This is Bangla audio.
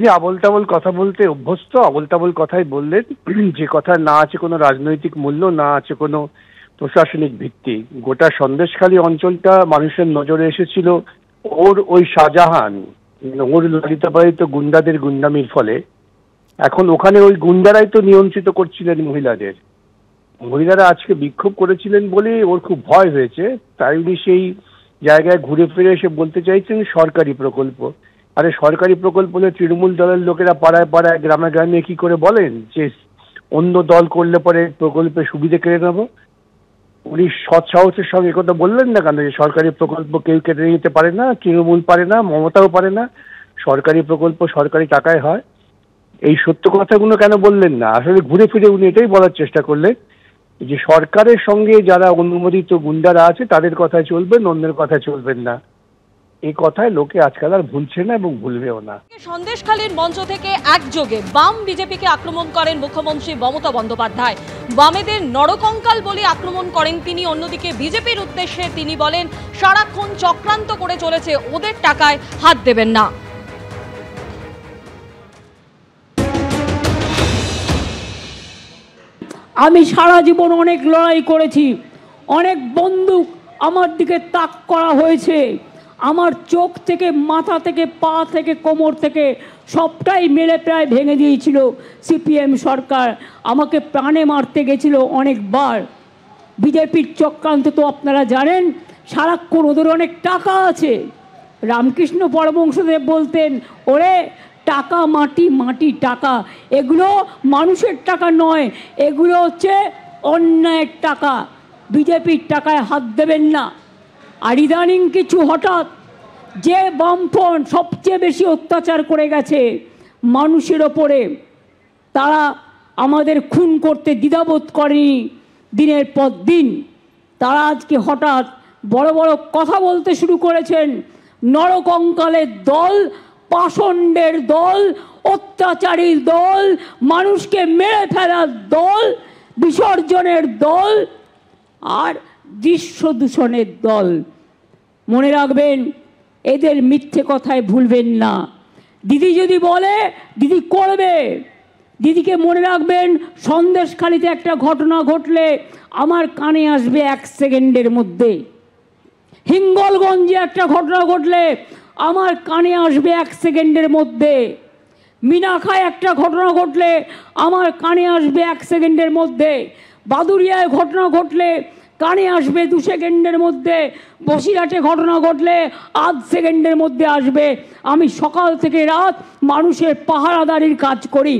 তিনি আবোল তাবোল কথা বলতে অভ্যস্ত, আবোল তাবোল কথাই বললেন, যে কথা না আছে কোনো রাজনৈতিক মূল্য, না আছে কোনো প্রশাসনিক ভিত্তি। গোটা সন্দেশখালী অঞ্চলটা মানুষের নজরে এসেছিল ওর ওই শাহজাহান, ওর লালিত পালিত গুন্ডাদের গুন্ডামির ফলে। এখন ওখানে ওই গুন্ডারাই তো নিয়ন্ত্রিত করছিলেন মহিলাদের। মহিলারা আজকে বিক্ষোভ করেছিলেন বলে ওর খুব ভয় হয়েছে, তাই উনি সেই জায়গায় ঘুরে ফিরে এসে বলতে চাইছেন সরকারি প্রকল্প। আরে সরকারি প্রকল্প হলে তৃণমূল দলের লোকেরা পাড়ায় পাড়ায় গ্রামে গ্রামে কি করে বলেন যে অন্য দল করলে পরে প্রকল্পে সুবিধে কেড়ে নেব? উনি সৎ সাহসের সঙ্গে কথা বললেন না কেন যে সরকারি প্রকল্প কেউ কেটে নিতে পারে না, তৃণমূল পারে না, মমতাও পারে না, সরকারি প্রকল্প সরকারি টাকায় হয়? এই সত্য কথাগুলো কেন বললেন না? আসলে ঘুরে ফিরে উনি এটাই বলার চেষ্টা করলেন যে সরকারের সঙ্গে যারা অনুমোদিত গুন্ডারা আছে তাদের কথায় চলবেন, অন্যের কথায় চলবেন না। এই কথায় লোকে আজকাল আর ভুলছে না এবং ভুলবেও না। সন্দেশখালীর মঞ্চ থেকে একযোগে বাম বিজেপিকে আক্রমণ করেন মুখ্যমন্ত্রী মমতা বন্দ্যোপাধ্যায়। বামেদের নরকঙ্কাল বলে আক্রমণ করেন তিনি। অন্যদিকে বিজেপির উদ্দেশ্যে তিনি বলেন সারাক্ষণ চক্রান্ত করে চলেছে, ওদের টাকায় হাত দেবেন না। আমি সারা জীবন অনেক লড়াই করেছি, অনেক বন্দুক আমার দিকে তাক করা হয়েছে, আমার চোখ থেকে, মাথা থেকে, পা থেকে, কোমর থেকে সবটাই মেরে প্রায় ভেঙে দিয়েছিল সিপিএম সরকার। আমাকে প্রাণে মারতে গেছিল অনেকবার। বিজেপির চক্রান্ত তো আপনারা জানেন, সারাক্ষণ ওদের অনেক টাকা আছে। রামকৃষ্ণ পরমহংসদেব বলতেন, ওরে টাকা মাটি, মাটি টাকা, এগুলো মানুষের টাকা নয়, এগুলো হচ্ছে অন্যায়ের টাকা। বিজেপির টাকায় হাত দেবেন না। আর ইদানিং কিছু হঠাৎ যে বামফ্রন্ট সবচেয়ে বেশি অত্যাচার করে গেছে মানুষের ওপরে, তারা আমাদের খুন করতে দ্বিধাবোধ করেনি দিনের পর দিন। তারা আজকে হঠাৎ বড় বড় কথা বলতে শুরু করেছেন। নরকঙ্কালের দল, পাষণ্ডের দল, অত্যাচারীর দল, মানুষকে মেরে ফেলার দল, বিসর্জনের দল আর দৃশ্য দূষণের দল। মনে রাখবেন, এদের মিথ্যে কথায় ভুলবেন না। দিদি যদি বলে দিদি করবে। দিদিকে মনে রাখবেন, সন্দেশখালীতে একটা ঘটনা ঘটলে আমার কানে আসবে 1 সেকেন্ডের মধ্যে। হিঙ্গলগঞ্জে একটা ঘটনা ঘটলে আমার কানে আসবে 1 সেকেন্ডের মধ্যে। মিনাখায় একটা ঘটনা ঘটলে আমার কানে আসবে 1 সেকেন্ডের মধ্যে। বাদুরিয়ায় ঘটনা ঘটলে কানে আসবে 2 সেকেন্ডের মধ্যে। বসিরহাটে ঘটনা ঘটলে 8 সেকেন্ডের মধ্যে আসবে। আমি সকাল থেকে রাত মানুষের পাহারাদারির কাজ করি।